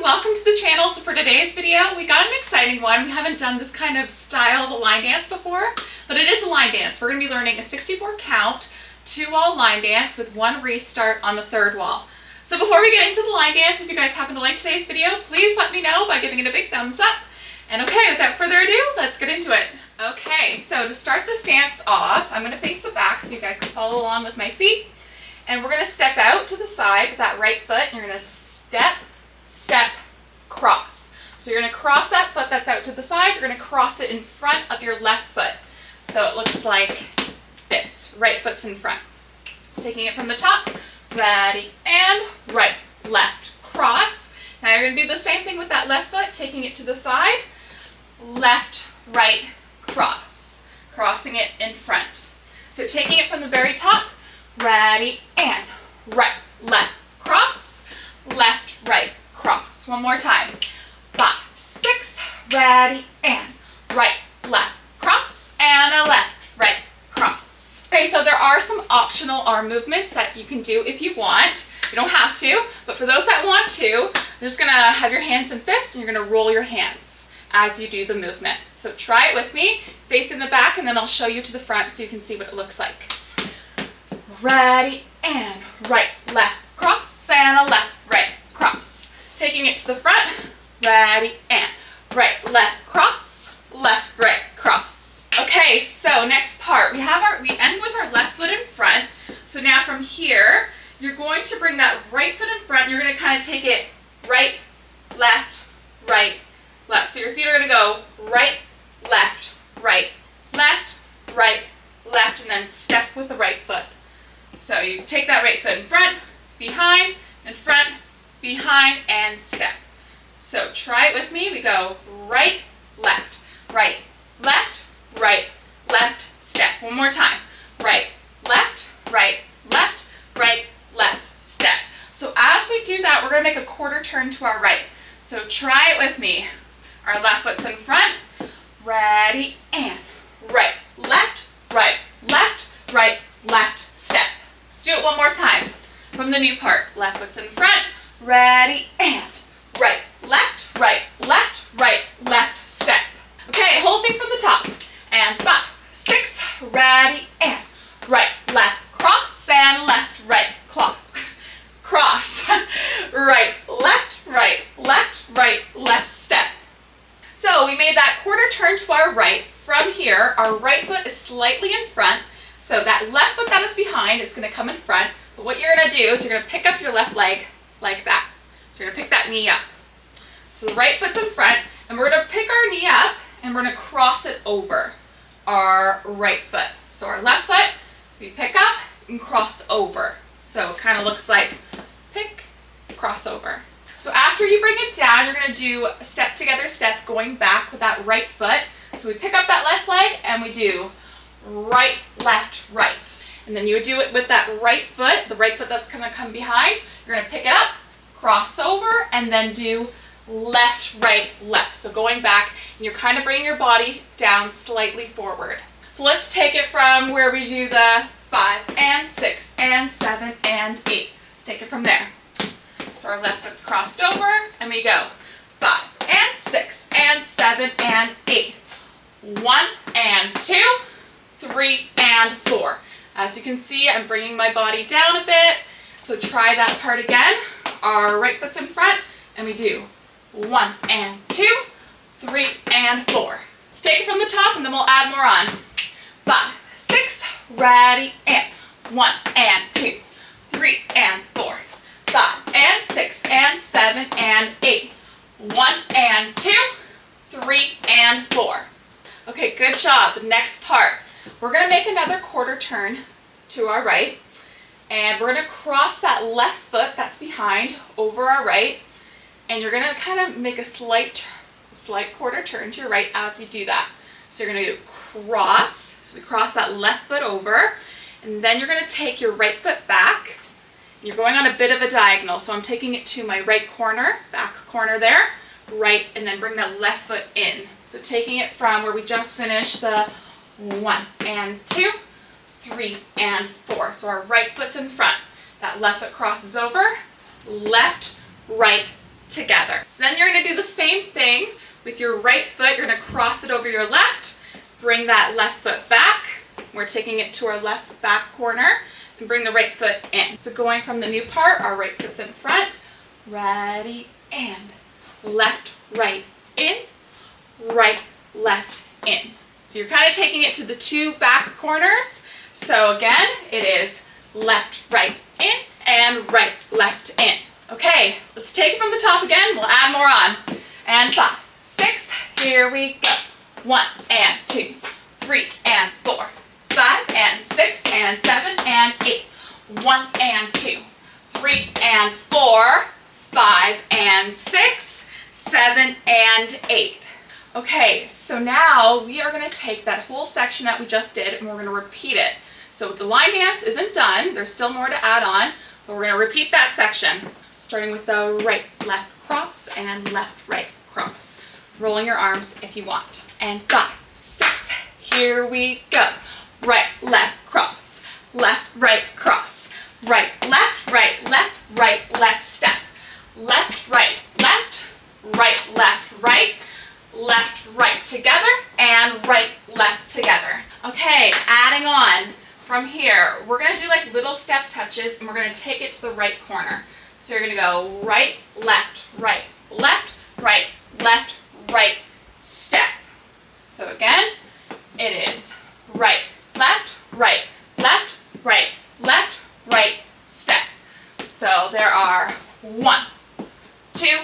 welcome to the channel. So for today's video, we got an exciting one. We haven't done this kind of style of a line dance before, but it is a line dance. We're going to be learning a 64 count, 2-wall line dance with 1 restart on the 3rd wall. So before we get into the line dance, if you guys happen to like today's video, please let me know by giving it a big thumbs up. And okay, without further ado, let's get into it. Okay, so to start this dance off, I'm going to face the back so you guys can follow along with my feet. And we're going to step out to the side with that right foot. And you're going to step, step, cross. So you're going to cross that foot that's out to the side. You're going to cross it in front of your left foot. So it looks like this. Right foot's in front. Taking it from the top. Ready, and right, left, cross. Now you're going to do the same thing with that left foot, taking it to the side. Left, right, cross. Crossing it in front. So taking it from the very top. Ready, and right, left, cross. Left, right, cross. One more time. 5, 6, ready, and right, left, cross, and a left, right, cross. Okay, so there are some optional arm movements that you can do if you want. You don't have to, but for those that want to, you're just gonna have your hands and fists, and you're gonna roll your hands as you do the movement. So try it with me, facing the back, and then I'll show you to the front so you can see what it looks like. Ready, and right, left, cross, and a left, right, cross. Taking it to the front. Ready, and right, left, cross, left, right, cross. Okay, so next part, we end with our left foot in front. So now from here, you're going to bring that right foot in front. You're going to kind of take it right, left, right, left. So your feet are going to go right, left, right, left, right, left, and then step with the right foot. So you take that right foot in front, behind, and step. So try it with me. We go right, left, right, left, right, left, step. One more time. Right, left, right, left, right, left, step. So as we do that, we're going to make a quarter turn to our right. So try it with me. Our left foot's in front. Ready, and right, left, right, left, right, left, step. Let's do it one more time. From the new part. Left foot's in front. Ready, and right, left, right, left, right, left, step. Okay, whole thing from the top. And 5, 6, ready, and right, left, cross, and left, right, cross. Right, left, step. So we made that quarter turn to our right. From here, our right foot is slightly in front. So that left foot that is behind is going to come in front. But what you're going to do is you're going to pick up your left leg like that. So you're going to pick that knee up. So the right foot's in front, and we're going to pick our knee up, and we're going to cross it over our right foot. So our left foot, we pick up and cross over. So it kind of looks like pick, cross over. So after you bring it down, you're going to do a step together step going back with that right foot. So we pick up that left leg, and we do right, left, right. And then you would do it with that right foot, the right foot that's going to come behind. You're going to pick it up, cross over, and then do left, right, left. So going back, and you're kind of bringing your body down slightly forward. So let's take it from where we do the 5 and 6 and 7 and 8. Let's take it from there. So our left foot's crossed over, and we go 5 and 6 and 7 and 8. 1 and 2, 3 and 4. As you can see, I'm bringing my body down a bit. So try that part again. Our right foot's in front, and we do 1 and 2, 3 and 4. Let's take it from the top, and then we'll add more on. 5, 6, ready, and 1 and 2, 3 and 4. 5 and 6 and 7 and 8. 1 and 2, 3 and 4. Okay, good job. The next part. We're going to make another quarter turn to our right, and we're going to cross that left foot that's behind over our right, and you're going to kind of make a slight quarter turn to your right as you do that. So you're going to do cross, so we cross that left foot over, and then you're going to take your right foot back. You're going on a bit of a diagonal, so I'm taking it to my right corner, back corner there, right, and then bring that left foot in. So taking it from where we just finished the 1 and 2, 3 and 4. So our right foot's in front. That left foot crosses over, left, right, together. So then you're going to do the same thing with your right foot. You're going to cross it over your left, bring that left foot back. We're taking it to our left back corner and bring the right foot in. So going from the new part, our right foot's in front, ready, and left, right, in, right, left, in. So you're kind of taking it to the two back corners. So again, it is left, right, in, and right, left, in. Okay, let's take it from the top again. We'll add more on. And 5, 6, here we go. 1 and 2, 3 and 4, 5 and 6 and 7 and 8. 1 and 2, 3 and 4, 5 and 6, 7 and 8. Okay, so now we are going to take that whole section that we just did and we're going to repeat it. So the line dance isn't done. There's still more to add on, but we're going to repeat that section, starting with the right, left, cross, and left, right, cross. Rolling your arms if you want. And 5, 6, here we go. Right, left, cross. Left, right, cross. Right, left, left, step. Left, right, left, right together, and right, left together. Okay, adding on from here, we're going to do like little step touches and we're going to take it to the right corner. So you're going to go right, left, right, step. So again, it is right, left, step. So there are 1, 2,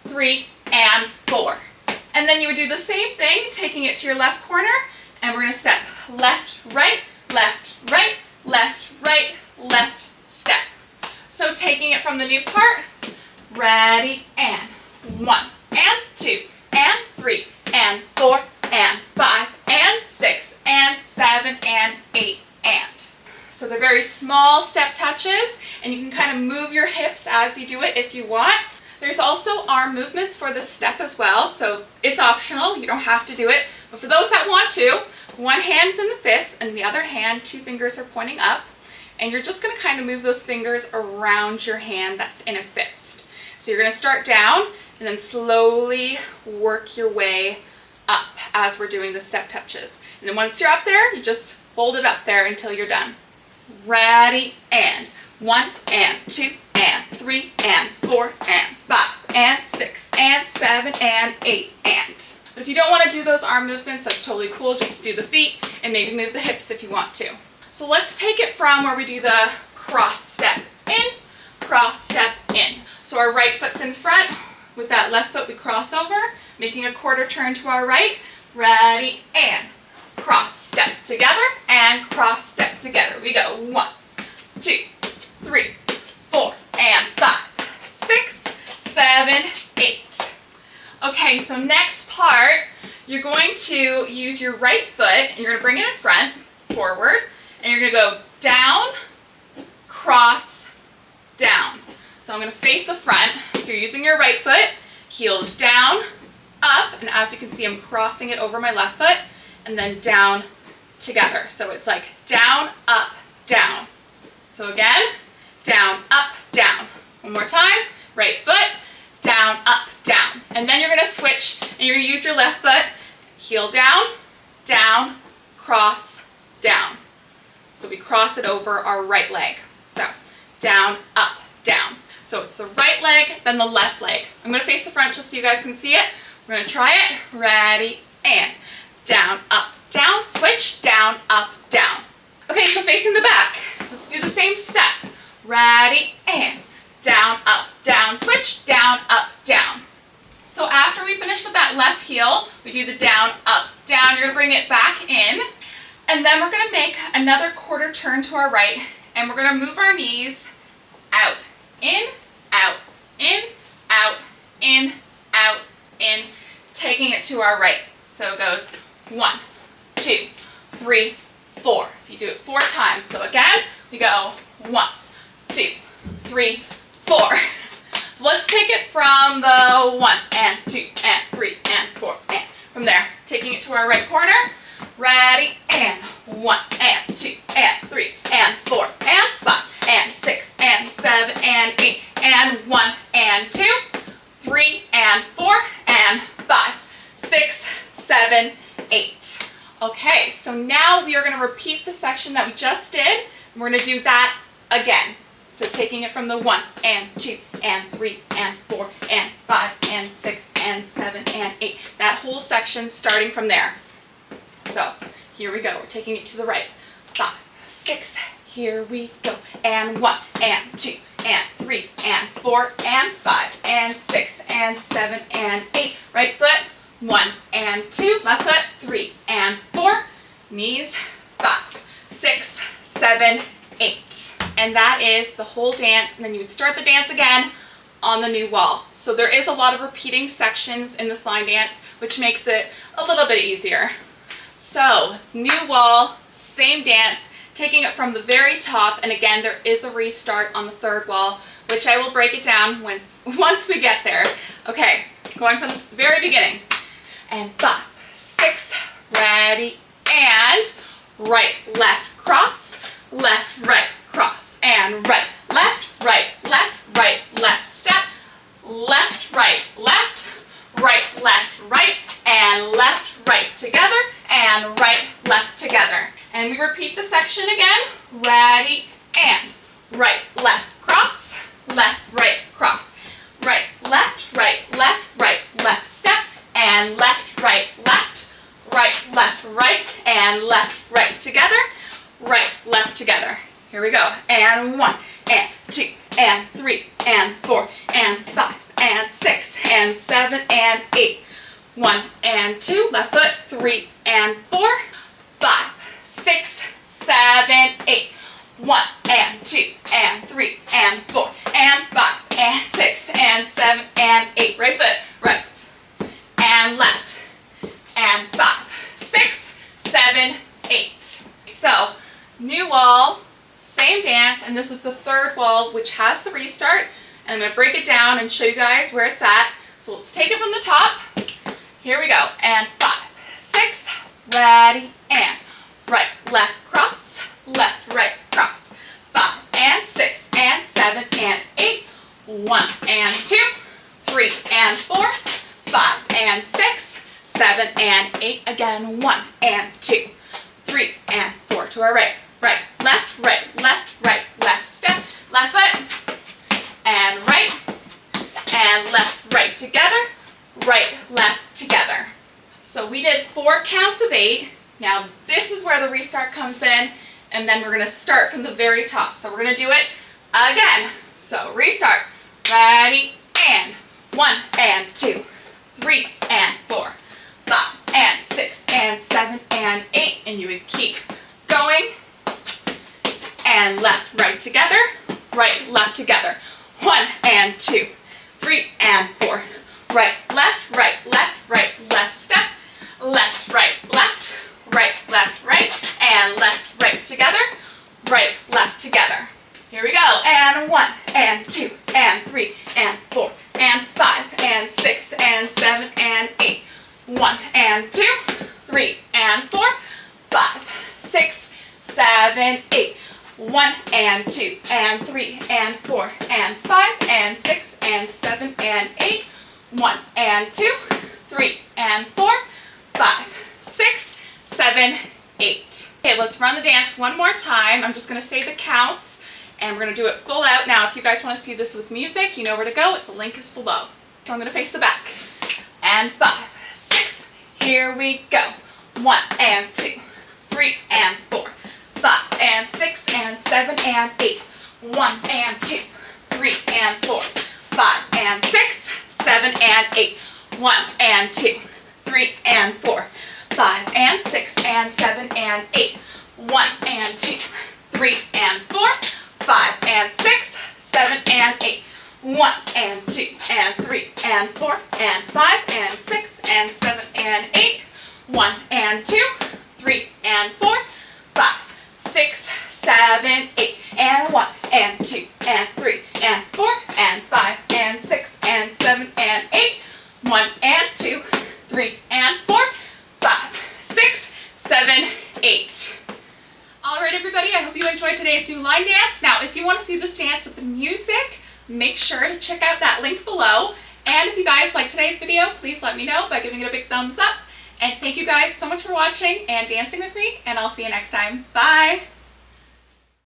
3, and 4. And then you would do the same thing, taking it to your left corner, and we're going to step left, right, step. So taking it from the new part, ready, and 1, and 2, and 3, and 4, and 5, and 6, and 7, and 8, and. So they're very small step touches, and you can kind of move your hips as you do it if you want. There's also arm movements for this step as well, so it's optional. You don't have to do it. But for those that want to, one hand's in the fist, and the other hand, 2 fingers are pointing up. And you're just going to kind of move those fingers around your hand that's in a fist. So you're going to start down, and then slowly work your way up as we're doing the step touches. And then once you're up there, you just hold it up there until you're done. Ready, and 1, and 2, and 3, and 4, and 5, and 6, and 7, and 8, and. But if you don't want to do those arm movements, that's totally cool. Just do the feet and maybe move the hips if you want to. So let's take it from where we do the cross step in, cross step in. So our right foot's in front. With that left foot, we cross over, making a quarter turn to our right. Ready, and cross step together, and cross step together. We go 1, 2, 3, 4, and 5, 6, 7, 8. Okay, so next part, you're going to use your right foot, and you're going to bring it in front, forward, and you're going to go down, cross, down. So I'm going to face the front. So you're using your right foot, heels down, up, and as you can see, I'm crossing it over my left foot, and then down together. So it's like down, up, down. So again, down, up, down. One more time, right foot, down, up, down. And then you're going to switch, and you're going to use your left foot, heel down, cross, down. So we cross it over our right leg. So down, up, down. So it's the right leg, then the left leg. I'm going to face the front just so you guys can see it. We're going to try it. Ready, and down, up, down, switch, down, up, down. Okay, so facing the back. Let's do the same step. Ready, and down, up, down, switch, down, up, down. So after we finish with that left heel, we do the down, up, down. You're going to bring it back in. And then we're going to make another quarter turn to our right, and we're going to move our knees out, in, out, in, out, in, out, in, taking it to our right. So it goes 1, 2, 3, 4. So you do it 4 times. So again, we go 1, 2, 3, 4. So let's take it from the 1 and 2 and 3 and 4 and from there, taking it to our right corner. Ready, and 1 and 2 and 3 and 4 and 5 and 6 and 7 and 8 and 1 and 2, and 4 and 5, 6, 7, 8. Okay, so now we are going to repeat the section that we just did. We're going to do that again. So taking it from the 1 and 2 and 3 and 4 and 5 and 6 and 7 and 8. That whole section starting from there. So here we go. We're taking it to the right. 5, 6, here we go. And 1 and 2 and 3 and 4 and 5 and 6 and 7 and 8. Right foot, 1 and 2. Left foot, 3 and 4. Knees, 5, 6, 7, 8. And that is the whole dance. And then you would start the dance again on the new wall. So there is a lot of repeating sections in this line dance, which makes it a little bit easier. So new wall, same dance, taking it from the very top. And again, there is a restart on the third wall, which I will break it down once we get there. Okay, going from the very beginning. And 5, 6, ready, and right, left, cross, left, right, cross, and right, left, right, left, step, left, right, left, right, and left, right, together, and right, left, together. And we repeat the section again, ready, and right, left, cross, left, right, cross, right, left, left, step, and left, right, and left, right, together, right, left, together. Here we go. And 1, and 2, and 3, and 4, and 5, and 6, and 7, and 8. 1 and 2, left foot, 3 and 4, 5, 6, 7, 8. 1 and 2, and 3, and 4, and 5, and 6, and 7, and 8. Right foot, right, and left, and 5, 6, 7, 8. So, new wall, same dance, and this is the third wall, which has the restart. And I'm going to break it down and show you guys where it's at. So let's take it from the top. Here we go. And 5, 6, ready, and right, left, cross, left, right, cross. 5 and 6 and 7 and 8. 1 and 2, 3 and 4, 5 and 6, 7 and 8. Again, 1 and 2, 3 and 4 to our right. Right, left, step, left foot, and left, right, together, right, left, together. So we did 4 counts of 8. Now this is where the restart comes in, and then we're going to start from the very top. So we're going to do it again. So restart, ready, and 1 and 2, 3 and 4, 5 and 6 and 7 and 8, and you would keep going. And left, right, together, right, left, together. 1 and 2, 3 and 4. Right, left, step. Left, right, and left, right, together. Right, left, together. Here we go. And 1 and 2 and 3 and 4 and 5 and 6 and 7 and 8. 1 and 2, 3 and 4, 5, 6, 7, 8. 1 and 2 and 3 and 4 and 5 and 6 and 7 and 8. 1 and 2, 3 and 4, 5, 6, 7, 8. Okay, let's run the dance one more time. I'm just going to say the counts, and we're going to do it full out. Now, if you guys want to see this with music, you know where to go. The link is below. So I'm going to face the back. And 5, 6, here we go. 1 and 2, 3 and 4. 5 and 6 and 7 and 8. 1 and 2, 3 and 4. 5 and 6, 7 and 8. 1 and 2, 3 and 4. 5 and 6 and 7 and 8. 1 and 2, 3 and 4. 5 and 6, 7 and 8. 1 and 2 and 3 and 4 and 5 and 6 and 7 and 8. 1 and 2, 3 and 4. 5, 6, 7, 8, and 1 and 2 and 3 and 4 and 5 and 6 and 7 and 8. 1 and 2, 3 and 4, 5, 6, 7, 8. All right, everybody, I hope you enjoyed today's new line dance. Now, if you want to see this dance with the music, make sure to check out that link below. And if you guys guys liked today's video, please let me know by giving it a big thumbs up. And thank you guys so much for watching and dancing with me, and I'll see you next time. Bye!